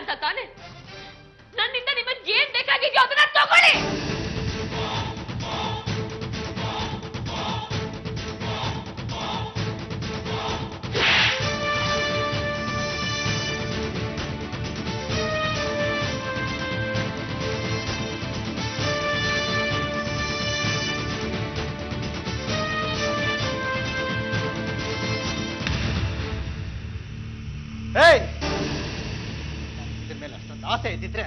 ಅಂತ ತಾನೆ. ನನ್ನಿಂದ ನಿಮಗೆ ಏನ್ ಬೇಕಾಗಿದೆಯೋ ಅದನ್ನ ತಗೊಳ್ಳಿ. ಇದ್ರ ಮೇಲೆ ಅಷ್ಟೊಂದು ಆಸೆ ಇದ್ದಿದ್ರೆ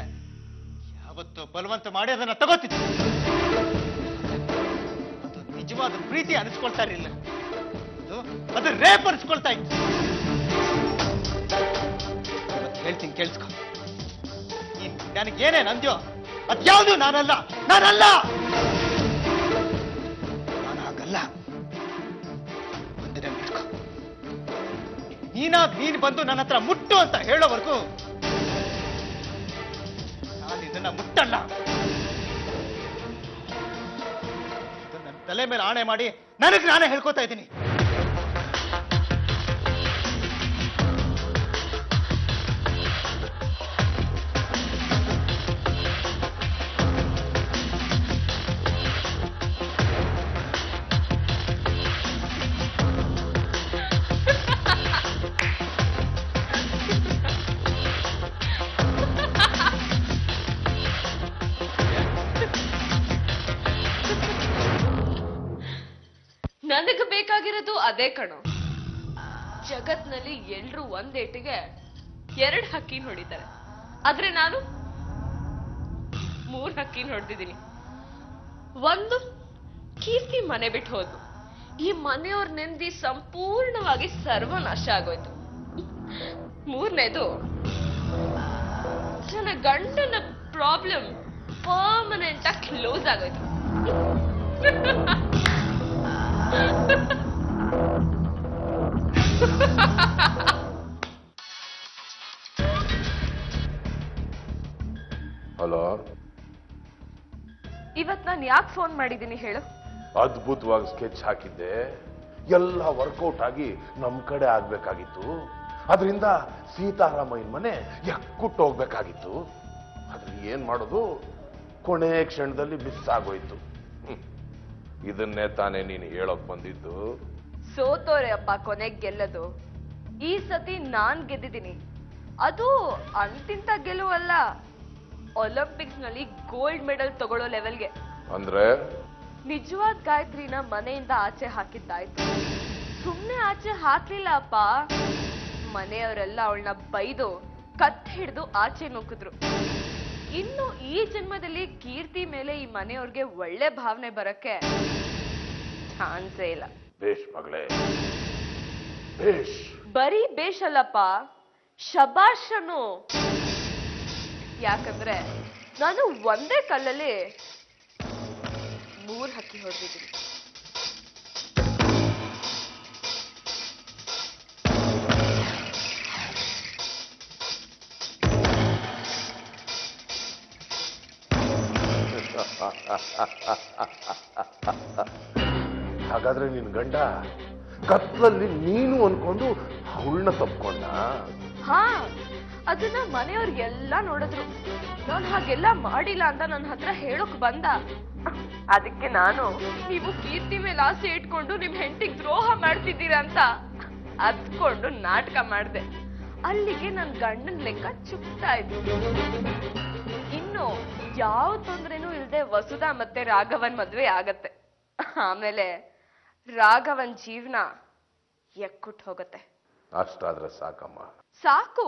ಯಾವತ್ತೂ ಬಲವಂತ ಮಾಡಿ ಅದನ್ನ ತಗೋತಿದ್ದೆ. ಅದು ನಿಜವಾದ ಪ್ರೀತಿ ಅನಿಸ್ಕೊಳ್ತಾ ಇರಲಿಲ್ಲ, ಅದು ರೇಪ್ ಅನಿಸ್ಕೊಳ್ತಾ ಇತ್ತು. ಹೇಳ್ತೀನಿ ಕೇಳಿಸ್ಕೊ. ನನಗೇನೇನ್ ಅಂದ್ಯೋ ಅದ್ಯಾವುದು ನಾನಲ್ಲ, ನಾನಲ್ಲ, ನಾನು ಹಾಗಲ್ಲ. ಒಂದಿನ ಬಿಟ್ಕೊ. ನೀನು ಬಂದು ನನ್ನ ಹತ್ರ ಮುಟ್ಟು ಅಂತ ಹೇಳೋವರೆಗೂ ನಾನು ಇದನ್ನ ಮುಟ್ಟಲ್ಲ. ನನ್ನ ತಲೆ ಮೇಲೆ ಆಣೆ ಮಾಡಿ ನನಗೆ ನಾನೇ ಹೇಳ್ಕೊತಾ ಇದ್ದೀನಿ. ನನಗೆ ಬೇಕಾಗಿರೋದು ಅದೇ ಕಣೋ. ಜಗತ್ನಲ್ಲಿ ಎಲ್ರು ಒಂದೇಟಿಗೆ 2 ಹಕ್ಕಿ ಹೊಡಿತಾರೆ, ಆದ್ರೆ ನಾನು 3 ಹಕ್ಕಿ ಹೊಡೆದಿದ್ದೀನಿ. ಒಂದು, ಕೀರ್ತಿ ಮನೆ ಬಿಟ್ಟು ಹೋದ್ಲು. ಈ ಮನೆಯವ್ರ ನೆಮ್ಮದಿ ಸಂಪೂರ್ಣವಾಗಿ ಸರ್ವನಾಶ ಆಗೋಯ್ತು. 3ನೇದು, ನನ್ನ ಗಂಡನ ಪ್ರಾಬ್ಲಮ್ ಪರ್ಮನೆಂಟ್ ಆಗಿ ಕ್ಲೋಸ್ ಆಗೋಯ್ತು. ಹಲೋ, ಇವತ್ ನಾನು ಯಾಕೆ ಫೋನ್ ಮಾಡಿದ್ದೀನಿ ಹೇಳು? ಅದ್ಭುತವಾಗಿ ಸ್ಕೆಚ್ ಹಾಕಿದ್ದೆ, ಎಲ್ಲ ವರ್ಕೌಟ್ ಆಗಿ ನಮ್ ಕಡೆ ಆಗ್ಬೇಕಾಗಿತ್ತು. ಅದರಿಂದ ಸೀತಾರಾಮಯ್ಯನ ಮನೆ ಎಕ್ಕುಟ್ಟು ಹೋಗ್ಬೇಕಾಗಿತ್ತು. ಆದ್ರೆ ಏನ್ ಮಾಡೋದು, ಕೊನೆ ಕ್ಷಣದಲ್ಲಿ ಮಿಸ್ ಆಗೋಯ್ತು. ಇದನ್ನೇ ತಾನೇ ನೀನು ಹೇಳೋಕ್ ಬಂದಿದ್ದು. ಸೋತೋರೆ ಅಪ್ಪ ಕೊನೆಗೆ ಗೆಲ್ಲದು. ಈ ಸತಿ ನಾನ್ ಗೆದ್ದಿದ್ದೀನಿ. ಅದು ಅಂತಿಂತ ಗೆಲುವಲ್ಲ, ಒಲಿಂಪಿಕ್ಸ್ ನಲ್ಲಿ ಗೋಲ್ಡ್ ಮೆಡಲ್ ತಗೊಳ್ಳೋ ಲೆವೆಲ್ಗೆ. ಅಂದ್ರೆ ನಿಜವಾದ ಗಾಯತ್ರಿನ ಮನೆಯಿಂದ ಆಚೆ ಹಾಕಿದ್ದಾಯ್ತು. ಸುಮ್ನೆ ಆಚೆ ಹಾಕ್ಲಿಲ್ಲ ಅಪ್ಪ, ಮನೆಯವರೆಲ್ಲ ಅವಳನ್ನ ಬೈದು ಕತ್ ಹಿಡಿದು ಆಚೆ ನೂಕಿದ್ರು. ಇನ್ನು ಈ ಜನ್ಮದಲ್ಲಿ ಕೀರ್ತಿ ಮೇಲೆ ಈ ಮನೆಯವ್ರಿಗೆ ಒಳ್ಳೆ ಭಾವನೆ ಬರಕ್ಕೆ ಚಾನ್ಸೇ ಇಲ್ಲ. ಬೇಷ್ ಮಗಳೇ, ಬೇಷ್. ಬರೀ ಬೇಷ್ ಅಲ್ಲಪ್ಪ, ಶಬಾಷನು. ಯಾಕಂದ್ರೆ ನಾನು ಒಂದೇ ಕಲ್ಲಲ್ಲಿ 3 ಹಕ್ಕಿ ಹೊಡೆದಿದ್ದೀನಿ. ಹಾಗಾದ್ರೆ ನಿನ್ ಗಂಡ ಕತ್ಲಲ್ಲಿ ನೀನು ಅನ್ಕೊಂಡು ಅವಳನ್ನ ತಪ್ಕೊಂಡ? ಹಾ, ಅದನ್ನ ಮನೆಯವ್ರಿಗೆಲ್ಲ ನೋಡಿದ್ರು. ನಾನು ಹಾಗೆಲ್ಲ ಮಾಡಿಲ್ಲ ಅಂತ ನನ್ನ ಹತ್ರ ಹೇಳೋಕ್ ಬಂದ. ಅದಕ್ಕೆ ನಾನು, ನೀವು ಕೀರ್ತಿ ಮೇಲೆ ಆಸೆ ಇಟ್ಕೊಂಡು ನಿಮ್ ಹೆಂಡತಿಗೆ ದ್ರೋಹ ಮಾಡ್ತಿದ್ದೀರಾ ಅಂತ ಅದ್ಕೊಂಡು ನಾಟಕ ಮಾಡ್ದೆ. ಅಲ್ಲಿಗೆ ನನ್ ಗಂಡನ ಲೆಕ್ಕ ಚುಕ್ತಾ ಇದ್ರು. ಇನ್ನು ಯಾವ ತೊಂದ್ರೆನೂ ಇಲ್ದೆ ವಸುಧಾ ಮತ್ತೆ ರಾಘವನ್ ಮದ್ವೆ ಆಗತ್ತೆ. ಆಮೇಲೆ ರಾಘವನ್ ಜೀವನ ಎಕ್ಕುಟ್ ಹೋಗತ್ತೆ. ಅಷ್ಟಾದ್ರೆ ಸಾಕಮ್ಮ. ಸಾಕು.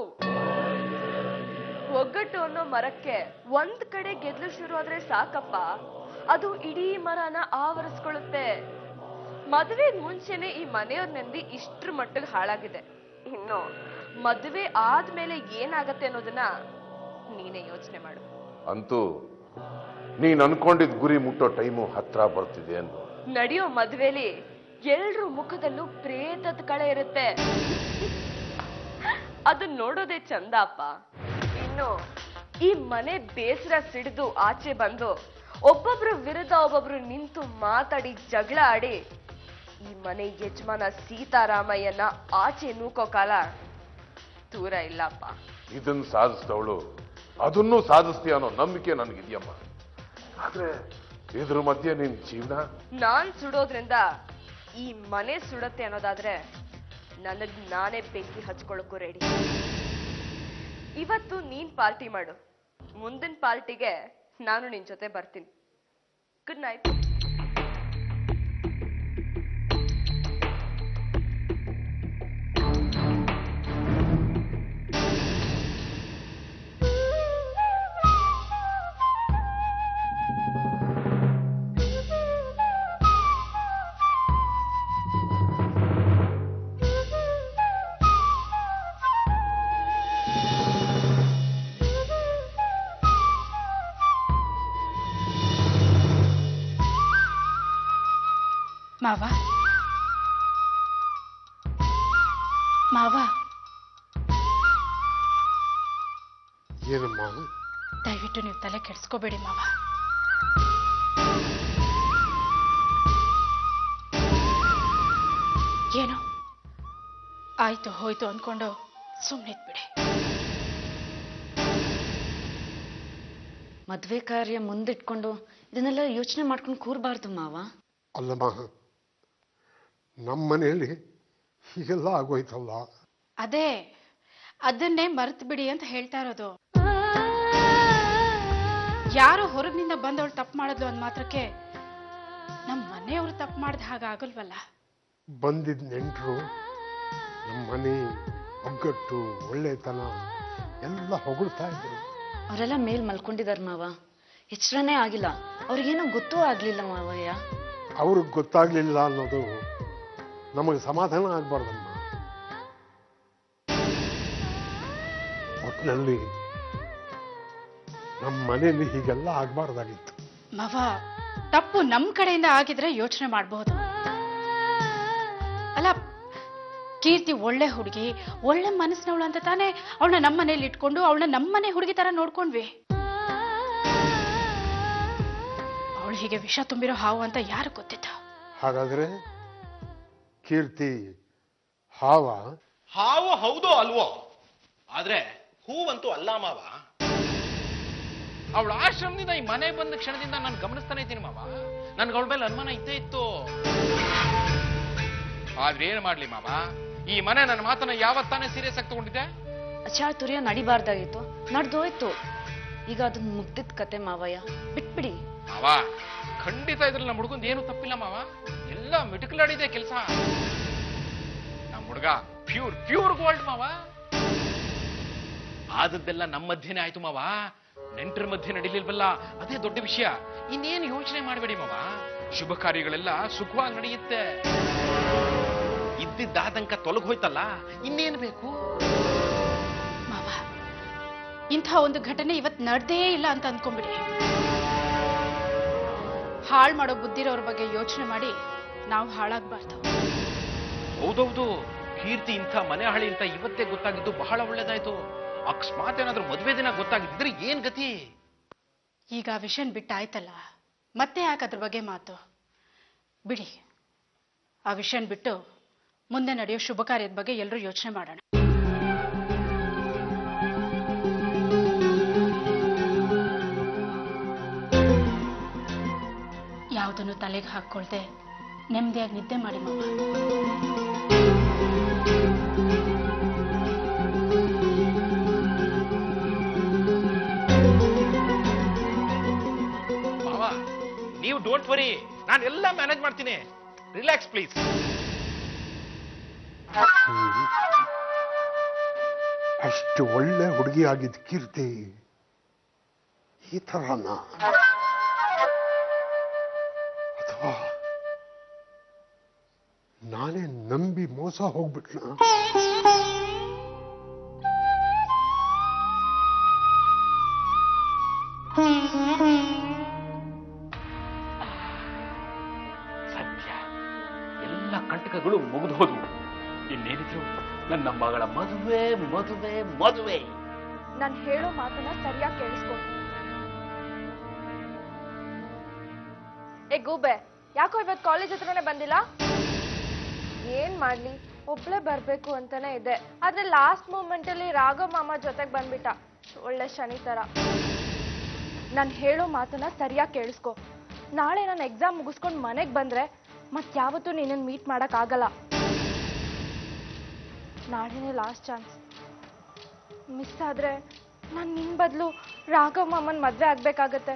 ಒಗ್ಗಟ್ಟು ಅನ್ನೋ ಮರಕ್ಕೆ ಒಂದ್ ಕಡೆ ಗೆದ್ಲು ಶುರು ಆದ್ರೆ ಸಾಕಪ್ಪ, ಅದು ಇಡೀ ಮರನ ಆವರಿಸ್ಕೊಳ್ಳುತ್ತೆ. ಮದುವೆ ಮುಂಚೆನೆ ಈ ಮನೆಯವ್ರ ನೆಮ್ಮದಿ ಇಷ್ಟ್ರ ಮಟ್ಟಿಗೆ ಹಾಳಾಗಿದೆ. ಇನ್ನು ಮದುವೆ ಆದ್ಮೇಲೆ ಏನಾಗತ್ತೆ ಅನ್ನೋದನ್ನ ನೀನೇ ಯೋಚನೆ ಮಾಡು. ಅಂತೂ ನೀನ್ ಅನ್ಕೊಂಡಿದ್ ಗುರಿ ಮುಟ್ಟೋ ಟೈಮು ಹತ್ರ ಬರ್ತಿದೆ ಅನ್ನು. ನಡೆಯೋ ಮದ್ವೆಲಿ ಎಲ್ರ ಮುಖದಲ್ಲೂ ಪ್ರೇತದ ಕಳೆ ಇರುತ್ತೆ. ಅದನ್ನ ನೋಡೋದೇ ಚಂದ ಅಪ್ಪ. ಇನ್ನು ಈ ಮನೆ ಬೇಸರ ಸಿಡಿದು ಆಚೆ ಬಂದು ಒಬ್ಬೊಬ್ರ ವಿರುದ್ಧ ಒಬ್ಬೊಬ್ರು ನಿಂತು ಮಾತಾಡಿ ಜಗಳ ಆಡಿ ಈ ಮನೆ ಯಜಮಾನ ಸೀತಾರಾಮಯ್ಯನ ಆಚೆ ನೂಕೋ ಕಾಲ ದೂರ ಇಲ್ಲಪ್ಪ. ಇದನ್ನ ಸಾಧಿಸಿದವಳು ಅದನ್ನೂ ಸಾಧಿಸ್ತೀಯ ಅನ್ನೋ ನಂಬಿಕೆ ನನಗಿದೆಯಮ್ಮ. ಆದ್ರೆ ಇದ್ರ ಮಧ್ಯೆ ನಿನ್ ಜೀವನ ನಾನ್ ಸುಡೋದ್ರಿಂದ ಈ ಮನೆ ಸುಡತ್ತೆ ಅನ್ನೋದಾದ್ರೆ ನನಗ್ ನಾನೇ ಬೆಂಕಿ ಹಚ್ಕೊಳ್ಳೋಕ್ಕೂ ರೆಡಿ. ಇವತ್ತು ನೀನ್ ಪಾರ್ಟಿ ಮಾಡು, ಮುಂದಿನ ಪಾರ್ಟಿಗೆ ನಾನು ನಿನ್ ಜೊತೆ ಬರ್ತೀನಿ. Good night. ಮಾವ ಮಾವ ಏನಮ್ಮ? ದಯವಿಟ್ಟು ನೀವು ತಲೆ ಕೆಡಿಸ್ಕೋಬೇಡಿ ಮಾವ. ಏನೋ ಆಯ್ತು ಹೋಯ್ತು ಅಂದ್ಕೊಂಡು ಸುಮ್ಮನಿದ್ಬಿಡಿ. ಮದ್ವೆ ಕಾರ್ಯ ಮುಂದಿಟ್ಕೊಂಡು ಇದನ್ನೆಲ್ಲ ಯೋಚನೆ ಮಾಡ್ಕೊಂಡು ಕೂರ್ಬಾರ್ದು ಮಾವ. ಅಲ್ಲಮ್ಮ, ನಮ್ಮ ಮನೆಯಲ್ಲಿ ಹೀಗೆಲ್ಲ ಆಗೋಯ್ತಲ್ಲ. ಅದನ್ನೇ ಮರೆತು ಬಿಡಿ ಅಂತ ಹೇಳ್ತಾ ಇರೋದು. ಯಾರೋ ಹೊರಗಿನಿಂದ ಬಂದವಳು ತಪ್ಪು ಮಾಡಿದ್ಲು ಅಂದ ಮಾತ್ರಕ್ಕೆ ನಮ್ಮ ಮನೆಯವರು ತಪ್ಪು ಮಾಡಿದ ಹಾಗಾಗಲ್ವಲ್ಲ. ಬಂದಿದ್ದ ನೆಂಟರು ನಮ್ಮ ಮನೆ ಒಗ್ಗಟ್ಟು ಒಳ್ಳೆತನ ಎಲ್ಲ ಹೊಗಳ್ತಾ ಇದ್ರು. ಅವರೆಲ್ಲ ಮೇಲ್ ಮಲ್ಕೊಂಡಿದಾರ ಮಾವ, ಎಚ್ಚರನೇ ಆಗಿಲ್ಲ. ಅವ್ರಿಗೇನೋ ಗೊತ್ತೂ ಆಗ್ಲಿಲ್ಲ ಮಾವಯ್ಯ. ಅವ್ರಿಗೆ ಗೊತ್ತಾಗ್ಲಿಲ್ಲ ಅನ್ನೋದು ನಮಗೆ ಸಮಾಧಾನ ಆಗ್ಬಾರ್ದಮ್ಮ. ಒಟ್ಟಿನಲ್ಲಿ ನಮ್ಮ ಮನೆಯಲ್ಲಿ ಹೀಗೆಲ್ಲ ಆಗ್ಬಾರ್ದಾಗಿತ್ತು. ಮವ, ತಪ್ಪು ನಮ್ಮ ಕಡೆಯಿಂದ ಆಗಿದ್ರೆ ಯೋಚನೆ ಮಾಡಬಹುದು. ಅಲ್ಲ, ಕೀರ್ತಿ ಒಳ್ಳೆ ಹುಡುಗಿ, ಒಳ್ಳೆ ಮನಸ್ಸಿನವಳು ಅಂತ ತಾನೇ ಅವಳನ್ನ ನಮ್ಮ ಮನೇಲಿ ಇಟ್ಕೊಂಡು ಅವಳನ್ನ ನಮ್ಮನೆ ಹುಡುಗಿ ತರ ನೋಡ್ಕೊಂಡ್ವಿ. ಅವಳು ಹೀಗೆ ವಿಷ ತುಂಬಿರೋ ಹಾವು ಅಂತ ಯಾರು ಗೊತ್ತಿತ್ತು? ಹಾಗಾದ್ರೆ ಕೀರ್ತಿ ಹಾವ? ಹಾವು ಹೌದೋ ಅಲ್ವೋ, ಆದ್ರೆ ಹೂವಂತೂ ಅಲ್ಲ ಮಾವ. ಅವಳ ಆಶ್ರಮದಿಂದ ಈ ಮನೆ ಬಂದ ಕ್ಷಣದಿಂದ ನಾನು ಗಮನಿಸ್ತಾನೆ ಇದ್ದೀನಿ ಮಾವ. ನನ್ಗೆ ಅವಳ ಮೇಲೆ ಅನುಮಾನ ಇದ್ದೇ ಇತ್ತು. ಆದ್ರೆ ಏನ್ ಮಾಡ್ಲಿ ಮಾವ, ಈ ಮನೆ ನನ್ನ ಮಾತನ್ನ ಯಾವತ್ತಾನೆ ಸೀರಿಯಸ್ ಆಗಿ ತಗೊಂಡಿದ್ದೆ. ಅಚಾತುರ್ಯ ನಡಿಬಾರ್ದಾಗಿತ್ತು, ನಡ್ದೋಯ್ತು. ಈಗ ಅದನ್ನ ಮುಗ್ದಿದ್ ಕತೆ ಮಾವಯ್ಯ, ಬಿಟ್ಬಿಡಿ. ಮಾವ, ಖಂಡಿತ ಇದ್ರಲ್ಲಿ ನಮ್ಮ ಹುಡುಗಂದು ಏನು ತಪ್ಪಿಲ್ಲ ಮಾವ. ಎಲ್ಲ ಮಿಟುಕಲಾಡಿದೆ ಕೆಲಸ. ನಮ್ಮ ಹುಡುಗ ಪ್ಯೂರ್ ಗೋಲ್ಡ್ ಮಾವ. ಆದದ್ದೆಲ್ಲ ನಮ್ಮ ಮಧ್ಯೆನೆ ಆಯ್ತು ಮಾವ, ನೆಂಟರ ಮಧ್ಯೆ ನಡೀಲಿಲ್ವಲ್ಲ, ಅದೇ ದೊಡ್ಡ ವಿಷಯ. ಇನ್ನೇನು ಯೋಚನೆ ಮಾಡಬೇಡಿ ಮಾವ, ಶುಭ ಕಾರ್ಯಗಳೆಲ್ಲ ಸುಖವಾಗಿ ನಡೆಯುತ್ತೆ. ಇದ್ದಿದ್ದ ಆತಂಕ ತೊಲಗ್ ಹೋಯ್ತಲ್ಲ, ಇನ್ನೇನು ಬೇಕು ಮಾವ? ಇಂಥ ಒಂದು ಘಟನೆ ಇವತ್ತು ನಡೆದೇ ಇಲ್ಲ ಅಂತ ಅಂದ್ಕೊಂಡ್ಬಿಡಿ. ಹಾಳು ಮಾಡೋ ಬುದ್ಧಿರೋರ ಬಗ್ಗೆ ಯೋಚನೆ ಮಾಡಿ ನಾವು ಹಾಳಾಗ್ಬಾರ್ದು. ಹೌದೌದು, ಕೀರ್ತಿ ಇಂಥ ಮನೆ ಹಳಿ ಅಂತ ಇವತ್ತೇ ಗೊತ್ತಾಗಿದ್ದು ಬಹಳ ಒಳ್ಳೇದಾಯ್ತು. ಅಕಸ್ಮಾತ್ ಏನಾದ್ರೂ ಮದುವೆ ದಿನ ಗೊತ್ತಾಗಿದ್ರೆ ಏನ್ ಗತಿ? ಈಗ ಆ ವಿಷಯನ್ ಬಿಟ್ಟಾಯ್ತಲ್ಲ, ಮತ್ತೆ ಯಾಕೆ ಅದ್ರ ಬಗ್ಗೆ ಮಾತು? ಬಿಡಿ, ಆ ವಿಷಯನ್ ಬಿಟ್ಟು ಮುಂದೆ ನಡೆಯೋ ಶುಭ ಕಾರ್ಯದ ಬಗ್ಗೆ ಎಲ್ಲರೂ ಯೋಚನೆ ಮಾಡೋಣ. ಯಾವುದನ್ನು ತಲೆಗೆ ಹಾಕೊಳ್ದೆ ನೆಮ್ಮದಿಯಾಗಿ ನಿದ್ದೆ ಮಾಡಿ ಮಾವ. ಮಾವ, ನೀವು ಡೋಂಟ್ ವರಿ, ನಾನು ಎಲ್ಲ ಮ್ಯಾನೇಜ್ ಮಾಡ್ತೀನಿ. Relax please. ಅಷ್ಟು ಒಳ್ಳೆ ಹುಡುಗಿ ಆಗಿದ್ದ ಕೀರ್ತಿ ಈ ತರನ, ಅಥವಾ ನಾನೇ ನಂಬಿ ಮೋಸ ಹೋಗ್ಬಿಟ್ನ? ಸತ್ಯ, ಎಲ್ಲ ಕಂಟಕಗಳು ಮುಗಿದು ಹೋದವು. ಇನ್ನೇನಿದ್ರು ನನ್ನ ಮಗಳ ಮದುವೆ ಮದುವೆ ಮದುವೆ. ನಾನು ಹೇಳೋ ಮಾತನ್ನ ಸರಿಯಾಗಿ ಕೇಳಿಸ್ಕೊ. ಏ ಗೂಬೆ, ಯಾಕೋ ಇವತ್ತು ಕಾಲೇಜ್ ಹತ್ರನೇ ಬಂದಿಲ್ಲ? ಏನ್ ಮಾಡ್ಲಿ, ಒಬ್ಳೆ ಬರ್ಬೇಕು ಅಂತಾನೆ ಇದೆ. ಆದ್ರೆ ಲಾಸ್ಟ್ ಮೂಮೆಂಟ್ ಅಲ್ಲಿ ರಾಘವ್ ಮಾಮ ಜೊತೆಗೆ ಬಂದ್ಬಿಟ್ಟ. ಒಳ್ಳೆ ಶನಿ ತರ. ನಾನು ಹೇಳೋ ಮಾತನ್ನ ಸರಿಯಾಗಿ ಕೇಳಿಸ್ಕೊ. ನಾಳೆ ನಾನು ಎಕ್ಸಾಮ್ ಮುಗಿಸ್ಕೊಂಡು ಮನೆಗೆ ಬಂದ್ರೆ ಮತ್ಯಾವತ್ತೂ ನಿನ್ನನ್ನು ಮೀಟ್ ಮಾಡಕ್ ಆಗಲ್ಲ. ನಾಳೆನೇ ಲಾಸ್ಟ್ ಚಾನ್ಸ್. ಮಿಸ್ ಆದ್ರೆ ನಾನು ನಿನ್ ಬದಲು ರಾಘವ್ ಮಾಮನ್ ಮದ್ವೆ ಆಗ್ಬೇಕಾಗತ್ತೆ.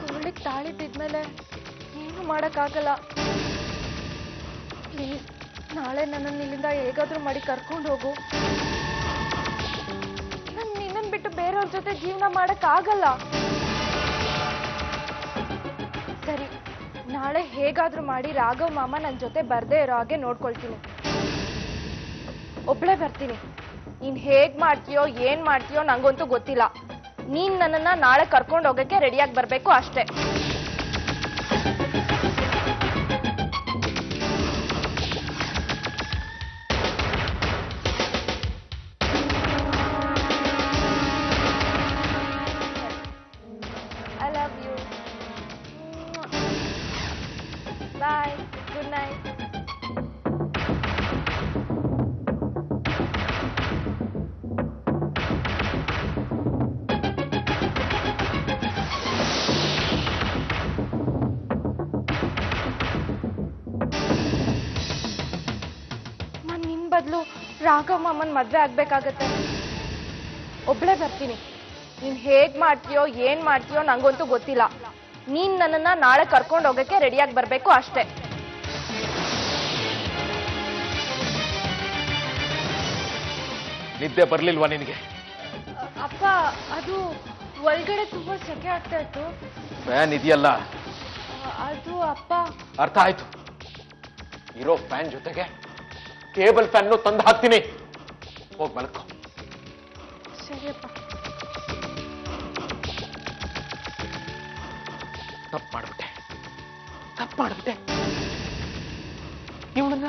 ಕೋಳಿಗೆ ತಾಳಿ ಬಿದ್ಮೇಲೆ ಏನು ಮಾಡಕ್ಕಾಗಲ್ಲ. ಪ್ಲೀಸ್ ನಾಳೆ ನನ್ನನ್ನು ಇಲ್ಲಿಂದ ಹೇಗಾದ್ರೂ ಮಾಡಿ ಕರ್ಕೊಂಡು ಹೋಗು. ನಾನು ನಿನ್ನನ್ನು ಬಿಟ್ಟು ಬೇರೆಯವ್ರ ಜೊತೆ ಜೀವನ ಮಾಡಕ್ಕಾಗಲ್ಲ. ಸರಿ, ನಾಳೆ ಹೇಗಾದ್ರೂ ಮಾಡಿ ರಾಘವ್ ಮಾಮ ನನ್ನ ಜೊತೆ ಬರ್ದೇ ಇರೋ ಹಾಗೆ ನೋಡ್ಕೊಳ್ತೀನಿ. ಒಬ್ಳೆ ಬರ್ತೀನಿ. ನೀನ್ ಹೇಗ್ ಮಾಡ್ತೀಯೋ ಏನ್ ಮಾಡ್ತೀಯೋ ನಂಗಂತೂ ಗೊತ್ತಿಲ್ಲ. ನೀನ್ ನನ್ನನ್ನ ನಾಳೆ ಕರ್ಕೊಂಡು ಹೋಗಕ್ಕೆ ರೆಡಿಯಾಗಿ ಬರ್ಬೇಕು ಅಷ್ಟೇ. I love you. Bye. Good night. ನಾನು ನಿನ್ ಬದಲು ರಾಘವ್ ಮಾಮನ್ ಮದ್ವೆ ಆಗ್ಬೇಕಾಗತ್ತೆ. ಒಬ್ಳೆ ಬರ್ತೀನಿ. ನೀನ್ ಹೇಗ್ ಮಾಡ್ತೀಯೋ ಏನ್ ಮಾಡ್ತೀಯೋ ನಂಗಂತೂ ಗೊತ್ತಿಲ್ಲ. ನೀನ್ ನನ್ನನ್ನ ನಾಳೆ ಕರ್ಕೊಂಡು ಹೋಗಕ್ಕೆ ರೆಡಿಯಾಗಿ ಬರ್ಬೇಕು ಅಷ್ಟೇ. ನಿದ್ದೆ ಬರ್ಲಿಲ್ವಾ ನಿನಗೆ? ಅಪ್ಪ, ಅದು ಒಳಗಡೆ ತುಂಬಾ ಸೆಕೆ ಆಗ್ತಾ ಇತ್ತು. ಫ್ಯಾನ್ ಇದೆಯಲ್ಲ, ಅದು ಅಪ್ಪ. ಅರ್ಥ ಆಯ್ತು. ಇರೋ ಫ್ಯಾನ್ ಜೊತೆಗೆ ಟೇಬಲ್ ಫ್ಯಾನ್ ತಂದು ಹಾಕ್ತೀನಿ. ಹೋಗ್ ಮಲ್ಕೋ. ಸರಿಯಪ್ಪ. ತಪ್ಪು ಮಾಡ್ಬಿಟ್ಟೆ. ಇವಳನ್ನ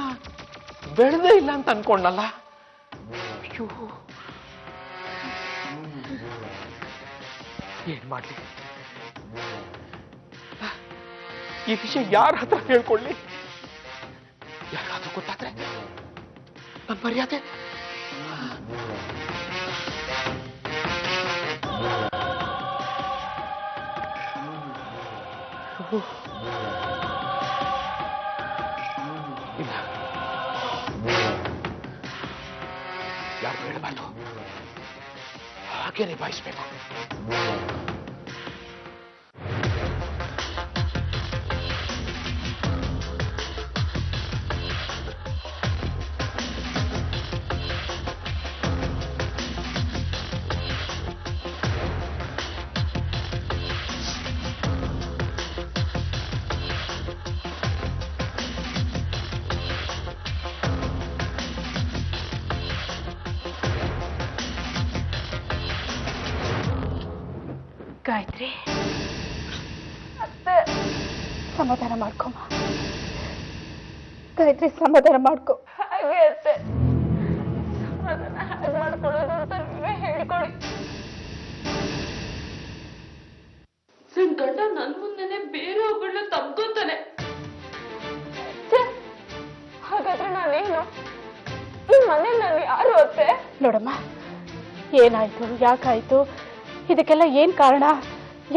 ಬೆಳೆದೇ ಇಲ್ಲ ಅಂತ ಅನ್ಕೊಂಡಲ್ಲ. ಅಯ್ಯೋ, ಏನ್ ಮಾಡ್ಲಿ? ಈ ವಿಷಯ ಯಾರ ಹತ್ರ ಹೇಳ್ಕೊಳ್ಳಿ? ಯಾರಾದ್ರೂ ಗೊತ್ತಾದ್ರೆ ನನ್ನ ಮರ್ಯಾದೆ. ಇಲ್ಲ, ಯಾರು ಹೇಳಬಾರ್ದು. ಹಾಗೆ ನಿಭಾಯಿಸ್ಬೇಕು. ಗಾಯತ್ರಿ, ಅತ್ತೆ, ಸಮಾಧಾನ ಮಾಡ್ಕೊಮ್ಮ. ಗಾಯತ್ರಿ, ಸಮಾಧಾನ ಮಾಡ್ಕೊ. ಹಾಗೆ ಅತ್ತೆ, ಸಮಾಧಾನ ಹಾಗೆ ಮಾಡ್ಕೊಳ್ಳೋದು ಅಂತ ನೀವೇ ಹೇಳ್ಕೊಡಿ. ನನ್ ಗಂಡ ನನ್ ಮುಂದೆನೆ ಬೇರೆ ಒಬ್ಬಳನ್ನ ತಬ್ಕೋತಾನೆ. ಹಾಗಾದ್ರೆ ನಾನೇನು? ಈ ಮನೇಲಿ ನಾನು ಯಾರು ಅತ್ತೆ? ನೋಡಮ್ಮ, ಏನಾಯ್ತು, ಯಾಕಾಯ್ತು, ಇದಕ್ಕೆಲ್ಲ ಏನ್ ಕಾರಣ,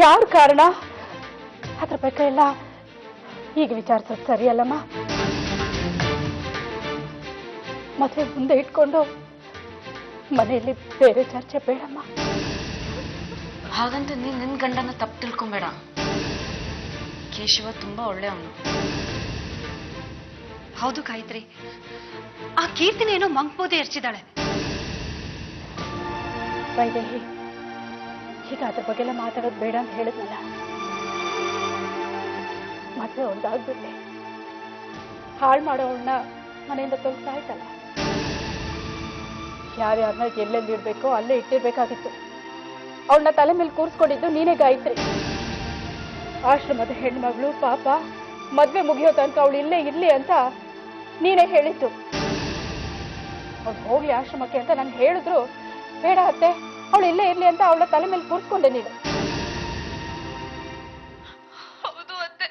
ಯಾರು ಕಾರಣ, ಅದ್ರ ಬಗ್ಗೆ ಎಲ್ಲ ಈಗ ವಿಚಾರಿಸೋದು ಸರಿಯಲ್ಲಮ್ಮ. ಮದುವೆ ಮುಂದೆ ಇಟ್ಕೊಂಡು ಮನೆಯಲ್ಲಿ ಬೇರೆ ಚರ್ಚೆ ಬೇಡಮ್ಮ. ಹಾಗಂತ ನೀನ್ ನಿನ್ ಗಂಡನ ತಪ್ಪು ತಿಳ್ಕೊಂಬೇಡ. ಕೇಶವ ತುಂಬಾ ಒಳ್ಳೆಯವನು. ಹೌದು ಗಾಯತ್ರಿ, ಆ ಕೀರ್ತಿನ ಏನೋ ಮಂಕ್ಬೋದೆ ಎರ್ಚಿದಾಳೆ. ವೈದೇಹಿ, ಈಗ ಅದ್ರ ಬಗ್ಗೆ ಎಲ್ಲ ಮಾತಾಡೋದು ಬೇಡ ಅಂತ ಹೇಳಿದ್ನಲ್ಲ. ಮದುವೆ ಒಂದಾಗ್ಬಿಡ್ಲಿ, ಹಾಳು ಮಾಡೋವನ್ನ ಮನೆಯಿಂದ ತೊಲಗ್ಸಾಯ್ತಲ್ಲ. ಯಾರ್ಯಾರನ್ನ ಎಲ್ಲೆಲ್ಲಿ ಇಡ್ಬೇಕೋ ಅಲ್ಲೇ ಇಟ್ಟಿರ್ಬೇಕಾಗಿತ್ತು. ಅವಳನ್ನ ತಲೆ ಮೇಲೆ ಕೂರಿಸ್ಕೊಂಡಿದ್ದು ನೀನೇ ಗಾಯತ್ರಿ. ಆಶ್ರಮದ ಹೆಣ್ಮಗಳು ಪಾಪ, ಮದ್ವೆ ಮುಗಿಯೋ ತನಕ ಅವಳು ಇಲ್ಲೇ ಇರ್ಲಿ ಅಂತ ನೀನೇ ಹೇಳಿದ್ದು. ಅವಳು ಹೋಗ್ಲಿ ಆಶ್ರಮಕ್ಕೆ ಅಂತ ನಾನು ಹೇಳಿದ್ರು ಬೇಡ ಅತ್ತೆ, ಅವಳು ಇಲ್ಲೇ ಇರ್ಲಿ ಅಂತ ಅವಳ ತಲೆ ಮೇಲೆ ಕೂರಿಸ್ಕೊಂಡೆ ನೀನು. ಹೌದು ಅತ್ತೆ,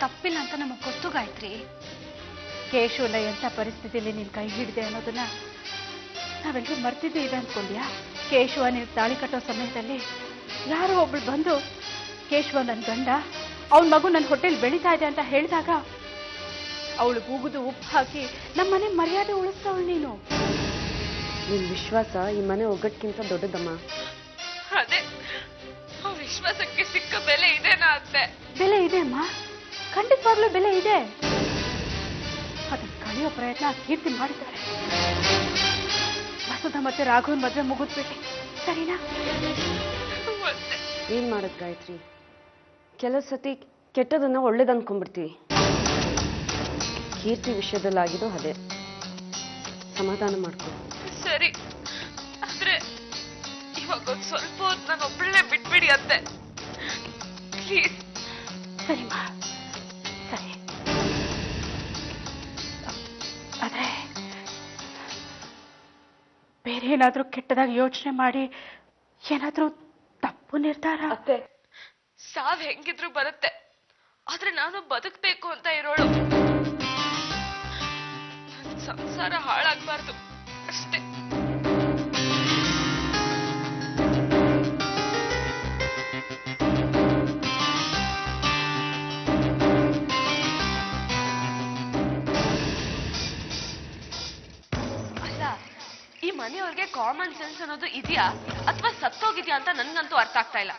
ತಪ್ಪಿಲ್ಲ ಅಂತ ನಮಗ್ ಗೊತ್ತು ಗಾಯತ್ರಿ. ಕೇಶವನ ಎಂಥ ಪರಿಸ್ಥಿತಿಯಲ್ಲಿ ನಿನ್ ಕೈ ಹಿಡಿದೆ ಅನ್ನೋದನ್ನ ನಾವೆಲ್ಲರೂ ಮರ್ತಿದ್ದೀವಿ ಅಂದ್ಕೊಂಡ್ಯಾ? ಕೇಶವ ನೀನು ತಾಳಿ ಕಟ್ಟೋ ಸಮಯದಲ್ಲಿ ಯಾರೋ ಒಬ್ಳು ಬಂದು ಕೇಶವ ನನ್ನ ಗಂಡ, ಅವನ ಮಗು ನನ್ನ ಹೊಟ್ಟೆಲಿ ಬೆಳೀತಾ ಇದೆ ಅಂತ ಹೇಳಿದಾಗ ಅವಳು ಕೂಗುದು ಉಪ್ಪು ಹಾಕಿ ನಮ್ಮನೆ ಮರ್ಯಾದೆ ಉಳಿಸ್ತವಳು ನೀನು. ನಿನ್ ವಿಶ್ವಾಸ ಈ ಮನೆ ಒಗ್ಗಟ್ಕಿಂತ ದೊಡ್ಡದಮ್ಮ. ಅದೇ ಆ ವಿಶ್ವಾಸಕ್ಕೆ ಸಿಕ್ಕ ಬೆಲೆ ಇದೇನಾ ಅಂತೆ. ಬೆಲೆ ಇದೆ ಅಮ್ಮ, ಖಂಡಿತವಾಗ್ಲೂ ಬೆಲೆ ಇದೆ. ಅದನ್ನ ಕಳೆಯೋ ಪ್ರಯತ್ನ ಕೀರ್ತಿ ಮಾಡಿದ್ದಾರೆ. ವಸುಧ ಮತ್ತೆ ರಾಘವನ್ ಮದ್ವೆ ಮುಗಿದ್ಬಿಟ್ಟೆ, ಸರಿನಾ? ಏನ್ ಮಾಡದ್ ಗಾಯತ್ರಿ, ಕೆಲವು ಸತಿ ಕೆಟ್ಟದನ್ನ ಒಳ್ಳೇದ್ ಅನ್ಕೊಂಡ್ಬಿಡ್ತೀವಿ. ಕೀರ್ತಿ ವಿಷಯದಲ್ಲಾಗಿದ್ದು ಅದೇ. ಸಮಾಧಾನ ಮಾಡ್ಕೊ. ಸರಿ, ಆದ್ರೆ ಇವಾಗ ಒಂದ್ ಸ್ವಲ್ಪ ಹೊತ್ತು ನಾನು ಒಬ್ಬಳನ್ನೇ ಬಿಟ್ಬಿಡಿ ಅಂತೆ, ಪ್ಲೀಸ್. ಸರಿಮಾ, ಸರಿ. ಆದ್ರೆ ಬೇರೆ ಏನಾದ್ರೂ ಕೆಟ್ಟದಾಗಿ ಯೋಚನೆ ಮಾಡಿ ಏನಾದ್ರೂ ತಪ್ಪು ನಿರ್ಧಾರ. ಅತ್ತೆ, ಸಾವ್ ಹೆಂಗಿದ್ರು ಬರುತ್ತೆ, ಆದ್ರೆ ನಾನು ಬದುಕ್ಬೇಕು ಅಂತ ಇರೋಳು. ನನ್ ಸಂಸಾರ ಹಾಳಾಗ್ಬಾರ್ದು ಅಷ್ಟೇ. ಅಲ್ಲ, ಈ ಮನೆಯವ್ರಿಗೆ ಕಾಮನ್ ಸೆನ್ಸ್ ಅನ್ನೋದು ಇದೆಯಾ ಅಥವಾ ಸತ್ತೋಗಿದ್ಯಾ ಅಂತ ನನ್ಗಂತೂ ಅರ್ಥ ಆಗ್ತಾ ಇಲ್ಲ.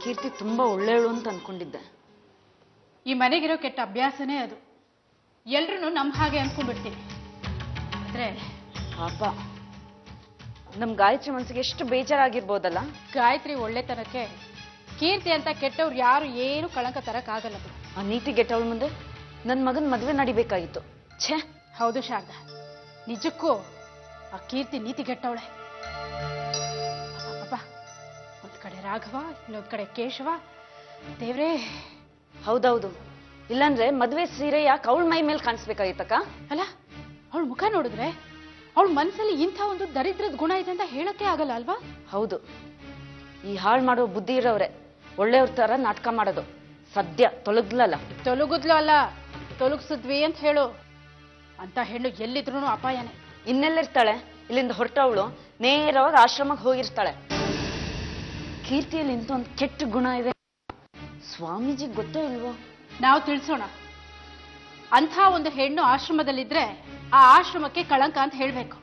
ಕೀರ್ತಿ ತುಂಬಾ ಒಳ್ಳೆಯವಳು ಅಂತ ಅನ್ಕೊಂಡಿದ್ದೆ. ಈ ಮನೆಗಿರೋ ಕೆಟ್ಟ ಅಭ್ಯಾಸನೇ ಅದು. ಎಲ್ರು ನಮ್ಮ ಹಾಗೆ ಅನ್ಕೊಂಡ್ಬಿಡ್ತೀವಿ. ಆದ್ರೆ ಪಾಪ ನಮ್ ಗಾಯತ್ರಿ ಮನ್ಸಿಗೆ ಎಷ್ಟು ಬೇಜಾರಾಗಿರ್ಬೋದಲ್ಲ. ಗಾಯತ್ರಿ ಒಳ್ಳೆತನಕ್ಕೆ ಕೀರ್ತಿ ಅಂತ ಕೆಟ್ಟವ್ರು ಯಾರು ಏನು ಕಳಂಕ ತರಕ್ ಆಗಲ್ಲ ಬಿಡು. ಆ ನೀತಿ ಗೆಟ್ಟವಳ ಮುಂದೆ ನನ್ ಮಗನ್ ಮದ್ವೆ ನಡಿಬೇಕಾಗಿತ್ತು. ಛೇ. ಹೌದು ಶಾರದಾ, ನಿಜಕ್ಕೂ ಆ ಕೀರ್ತಿ ನೀತಿ ಗೆಟ್ಟವಳೆ. ಪಾಪ, ಒಂದ್ ಕಡೆ ರಾಘವ, ಇನ್ನೊಂದ್ ಕಡೆ ಕೇಶವ. ದೇವ್ರೇ. ಹೌದೌದು, ಇಲ್ಲಾಂದ್ರೆ ಮದ್ವೆ ಸೀರೆ ಯಾಕೆ ಅವಳ ಮೈ ಮೇಲೆ ಕಾಣಿಸ್ಬೇಕಾಗಿತ್ತಕ್ಕ? ಅಲ್ಲ, ಅವಳ ಮುಖ ನೋಡಿದ್ರೆ ಅವಳ ಮನ್ಸಲ್ಲಿ ಇಂಥ ಒಂದು ದರಿದ್ರದ ಗುಣ ಇದೆ ಅಂತ ಹೇಳಕ್ಕೆ ಆಗಲ್ಲ ಅಲ್ವಾ? ಹೌದು, ಈ ಹಾಳು ಮಾಡೋ ಬುದ್ಧಿ ಇರೋವ್ರೆ ಒಳ್ಳೆಯವ್ರ ತರ ನಾಟಕ ಮಾಡೋದು. ಸದ್ಯ ತೊಲಗ್ಲಲ್ಲ. ತೊಲಗುದ್ಲು ಅಲ್ಲ, ತೊಲಗಿಸಿದ್ವಿ ಅಂತ ಹೇಳು. ಅಂತ ಹೆಣ್ಣು ಎಲ್ಲಿದ್ರು ಅಪಾಯನೇ. ಇನ್ನೆಲ್ಲಿರ್ತಾಳೆ? ಇಲ್ಲಿಂದ ಹೊರಟವಳು ನೇರವಾಗಿ ಆಶ್ರಮಕ್ಕೆ ಹೋಗಿರ್ತಾಳೆ. ಕೀರ್ತಿಯಲ್ಲಿ ಇಂಥ ಒಂದು ಕೆಟ್ಟ ಗುಣ ಇದೆ, ಸ್ವಾಮೀಜಿ ಗೊತ್ತೋ ಇಲ್ವೋ? ನಾವು ತಿಳಿಸೋಣ. ಅಂಥ ಒಂದು ಹೆಣ್ಣು ಆಶ್ರಮದಲ್ಲಿದ್ರೆ ಆ ಆಶ್ರಮಕ್ಕೆ ಕಳಂಕ ಅಂತ ಹೇಳ್ಬೇಕು.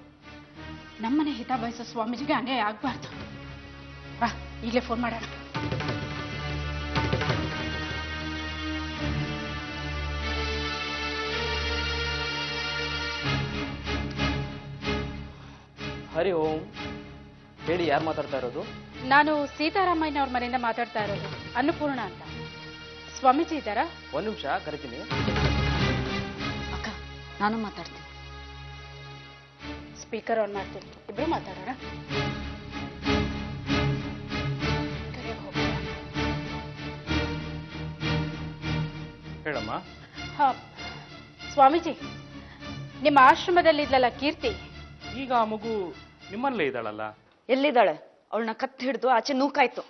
ನಮ್ಮನೆ ಹಿತ ಬಯಸೋ ಸ್ವಾಮೀಜಿಗೆ ಅನ್ಯಾಯ ಆಗ್ಬಾರ್ದು. ಬಾ, ಈಗಲೇ ಫೋನ್ ಮಾಡೋಣ. ಹರಿ ಓಂ. ಹೇಳಿ, ಯಾರು ಮಾತಾಡ್ತಾ ಇರೋದು? ನಾನು ಸೀತಾರಾಮಯ್ಯನವ್ರ ಮನೆಯಿಂದ ಮಾತಾಡ್ತಾ ಇರೋದು, ಅನ್ನಪೂರ್ಣ ಅಂತ. ಸ್ವಾಮೀಜಿ ಇದ್ದಾರಾ? ಒಂದ್ ನಿಮಿಷ ಕರಿತೀನಿ. ಅಕ್ಕ, ನಾನು ಮಾತಾಡ್ತೀನಿ. ಸ್ಪೀಕರ್ ಆನ್ ಮಾಡ್ತೀನಿ, ಇಬ್ರು ಮಾತಾಡೋಣ. ಹೇಳಮ್ಮ. ಹಾ, ಸ್ವಾಮೀಜಿ, ನಿಮ್ಮ ಆಶ್ರಮದಲ್ಲಿ ಇದ್ಲಲ್ಲ ಕೀರ್ತಿ, ಈಗ ಆ ಮಗು ನಿಮ್ಮಲ್ಲೇ ಇದ್ದಾಳಲ್ಲ? ಎಲ್ಲಿದ್ದಾಳೆ? ಅವಳನ್ನ ಕತ್ತು ಹಿಡಿದು ಆಚೆ ನೂಕಾಯ್ತು.